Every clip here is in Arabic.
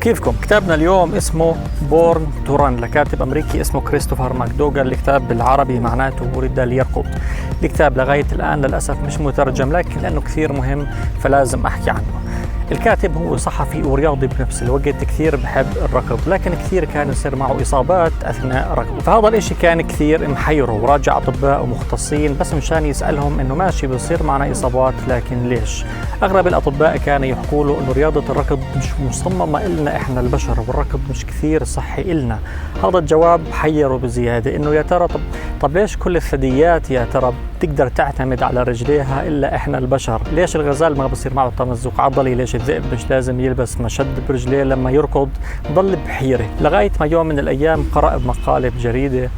كيفكم؟ كتابنا اليوم اسمه بورن تو ران لكاتب أمريكي اسمه كريستوفر ماكدوغال. الكتاب بالعربي معناته ولد ليركض. الكتاب لغاية الآن للأسف مش مترجم، لكن لأنه كثير مهم فلازم أحكي عنه. الكاتب هو صحفي ورياضي بنفس الوقت، كثير بحب الركض، لكن كثير كان يصير معه إصابات أثناء ركضه، فهذا الإشي كان كثير محيره، وراجع أطباء ومختصين بس مشان يسألهم إنه ماشي بيصير معنا إصابات لكن ليش؟ أغلب الأطباء كانوا يحكوا له إنه رياضة الركض مش مصممة إلنا إحنا البشر، والركض مش كثير صحي إلنا. هذا الجواب حيره بزيادة، إنه يا ترى طب ليش كل الثدييات يا ترى بتقدر تعتمد على رجليها إلا إحنا البشر؟ ليش الغزال ما بصير معه تمزق عضلي؟ ليش الذئب مش لازم يلبس مشد برجليه لما يركض؟ ضل بحيرة لغاية ما يوم من الأيام قرأ بمقالة بجريدة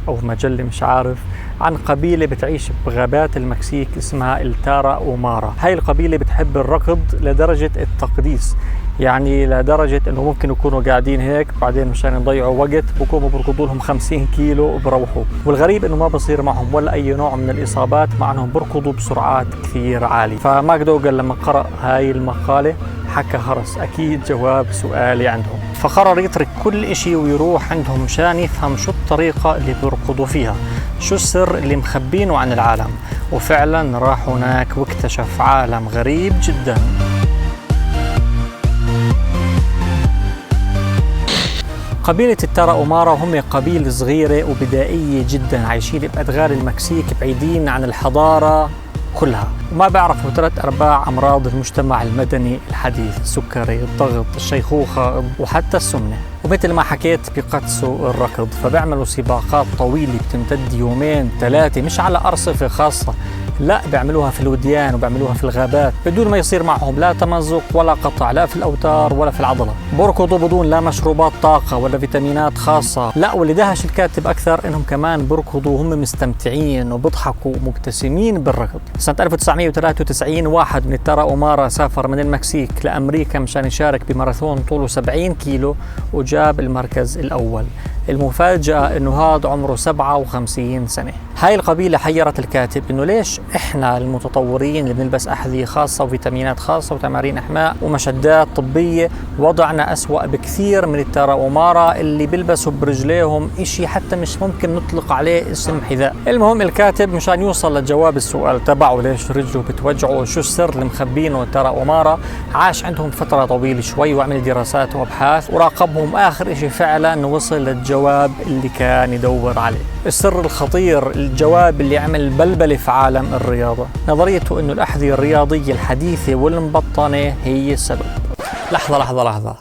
أو مجلة مش عارف عن قبيلة بتعيش بغابات المكسيك اسمها التارا أومارا. هاي القبيلة بتحب الركض لدرجة التقديس، يعني لدرجة انه ممكن يكونوا قاعدين هيك بعدين مشان يضيعوا وقت بكونوا بركضوا لهم 50 كيلو وبروحوا، والغريب انه ما بصير معهم ولا اي نوع من الاصابات مع انهم بركضوا بسرعات كثير عالية. فماكدوغال لما قرأ هاي المقالة حكى هرس اكيد جواب سؤالي عندهم، فقرر يترك كل اشي ويروح عندهم مشان يفهم شو الطريقة اللي بيركضوا فيها، شو السر اللي مخبينه عن العالم. وفعلا راح هناك واكتشف عالم غريب جدا. قبيلة التارا أومارا هم قبيلة صغيرة وبدائية جدا، عايشين بأدغال المكسيك بعيدين عن الحضارة كلها، وما بيعرفوا 3/4 أمراض المجتمع المدني الحديث: السكري، الضغط، الشيخوخة، وحتى السمنة. ومثل ما حكيت بيقدسوا الركض، فبيعملوا سباقات طويلة بتمتد 2-3 مش على أرصفة خاصة، لا بيعملوها في الوديان وبيعملوها في الغابات بدون ما يصير معهم لا تمزق ولا قطع لا في الأوتار ولا في العضلة. بركضوا بدون لا مشروبات طاقة ولا فيتامينات خاصة، لا واللي دهش الكاتب أكثر إنهم كمان بركضوا وهم مستمتعين وبيضحكوا ومبتسمين بالركض. سنة 1993 واحد من التارا أومارا سافر من المكسيك لأمريكا مشان يشارك بماراثون طوله 70 كيلو وجاب المركز الأول. المفاجأة إنه هذا عمره 57 سنة. هاي القبيلة حيرت الكاتب إنه ليش إحنا المتطورين اللي بنلبس أحذية خاصة وفيتامينات خاصة وتمارين إحماء ومشدات طبية وضعنا أسوأ بكثير من التارا أومارا اللي بيلبسوا برجليهم إشي حتى مش ممكن نطلق عليه اسم حذاء. المهم الكاتب مشان يوصل لجواب السؤال تبعه ليش رجله بتوجعه وشو السر اللي مخبينه التارا أومارا، عاش عندهم فترة طويلة شوي وعمل دراسات وأبحاث وراقبهم. آخر إشي فعلا وصل للجواب اللي كان يدور عليه، السر الخطير، الجواب اللي عمل بلبلة في عالم الرياضة. نظريته إنه الأحذية الرياضية الحديثة والمبطنة هي السبب. لحظة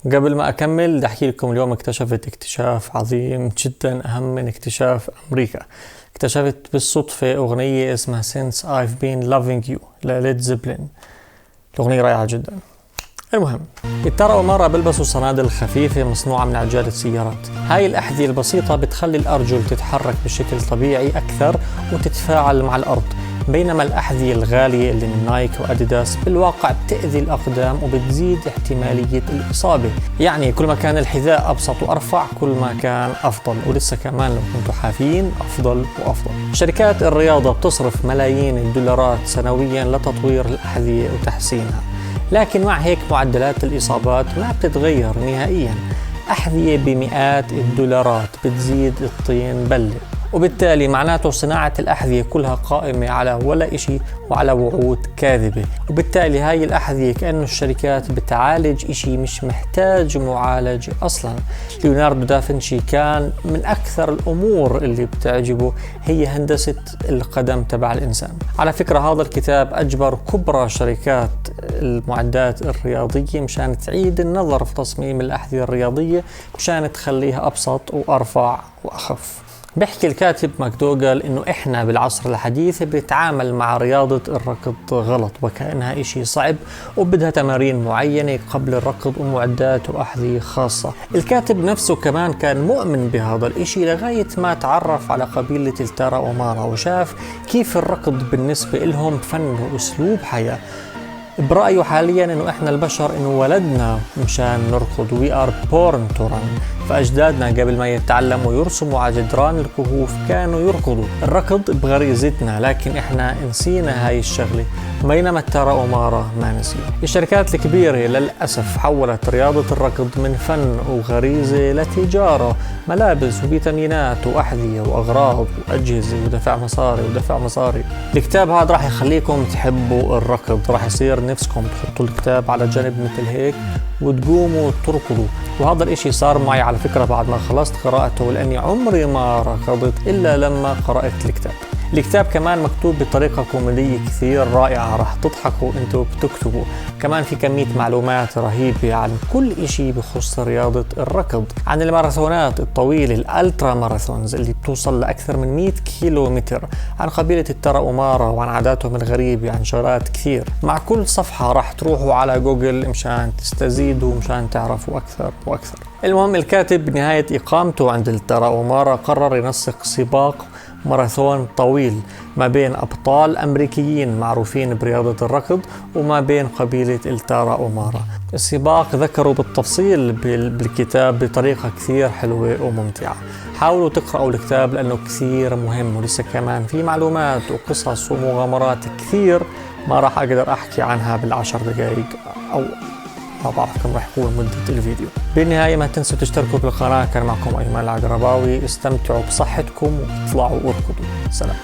قبل ما أكمل بدي أحكي لكم اليوم اكتشفت اكتشاف عظيم جدا، أهم من اكتشاف أمريكا. اكتشفت بالصدفة أغنية اسمها Since I've Been Loving You لليد زيبلين. الأغنية رائعة جدا. المهم التارا أومارا بيلبسوا صنادل خفيفة مصنوعة من عجالة سيارات. هاي الأحذية البسيطة بتخلي الأرجل تتحرك بشكل طبيعي أكثر وتتفاعل مع الأرض، بينما الأحذية الغالية اللي من نايك وأديداس بالواقع بتأذي الأقدام وبتزيد احتمالية الإصابة. يعني كل ما كان الحذاء أبسط وأرفع كل ما كان أفضل، ولسه كمان لو كنتوا حافين أفضل وأفضل. شركات الرياضة بتصرف ملايين الدولارات سنويا لتطوير الأحذية وتحسينها، لكن مع هيك معدلات الإصابات ما بتتغير نهائيا. أحذية بمئات الدولارات بتزيد الطين بلة، وبالتالي معناته صناعة الأحذية كلها قائمة على ولا إشي وعلى وعود كاذبة. وبالتالي هاي الأحذية كأنه الشركات بتعالج إشي مش محتاج معالجة أصلا. ليوناردو دافنشي كان من أكثر الأمور اللي بتعجبه هي هندسة القدم تبع الإنسان. على فكرة هذا الكتاب أجبر كبرى شركات المعدات الرياضية مشان تعيد النظر في تصميم الأحذية الرياضية مشان تخليها أبسط وأرفع وأخف. بيحكي الكاتب ماكدوغال إنه إحنا بالعصر الحديث بنتعامل مع رياضة الركض غلط وكأنها إشي صعب وبدها تمارين معينة قبل الركض ومعدات وأحذية خاصة. الكاتب نفسه كمان كان مؤمن بهذا الإشي لغاية ما تعرف على قبيلة التارا أومارا وشاف كيف الركض بالنسبة لهم فن وأسلوب حياة. برأيه حاليا إنه إحنا البشر إنه ولدنا مشان نركض، we are born to run. فأجدادنا قبل ما يتعلموا يرسموا على جدران الكهوف كانوا يركضوا. الركض بغريزتنا، لكن إحنا نسينا هاي الشغلة، بينما التراؤمارة ما نسينا. الشركات الكبيرة للأسف حولت رياضة الركض من فن وغريزة لتجارة، ملابس وفيتامينات وأحذية وأغراض وأجهزة ودفع مصاري ودفع مصاري. الكتاب هذا راح يخليكم تحبوا الركض، راح يصير نفسكم تحطوا الكتاب على جنب مثل هيك وتقوموا تركضوا. وهذا الاشي صار معي على فكرة بعد ما خلصت قراءته، لأني عمري ما ركضت إلا لما قرأت الكتاب. الكتاب كمان مكتوب بطريقة كوميدية كثير رائعة، راح تضحكوا انتوا بتكتبوا. كمان في كمية معلومات رهيبة عن كل اشي بخص رياضة الركض، عن الماراثونات الطويلة الالترا ماراثونز اللي بتوصل لأكثر من 100 كيلو متر، عن قبيلة التراؤمارة وعن عاداتهم الغريبة، عن شغلات كثير. مع كل صفحة راح تروحوا على جوجل مشان تستزيدوا مشان تعرفوا أكثر وأكثر. المهم الكاتب بنهاية إقامته عند التراؤمارة قرر ينسق سباق ماراثون طويل ما بين أبطال أمريكيين معروفين برياضة الركض وما بين قبيلة التراؤمارة. السباق ذكروا بالتفصيل بالكتاب بطريقة كثير حلوة وممتعة. حاولوا تقرأوا الكتاب لأنه كثير مهم، ولسه كمان في معلومات وقصص ومغامرات كثير ما راح أقدر أحكي عنها بالعشر دقائق، أو ما بعرف كم راح يكون مدة الفيديو. بالنهاية ما تنسوا تشتركوا بالقناة. كان معكم أيمن العقرباوي، استمتعوا بصحتكم واطلعوا واركضوا. سلام.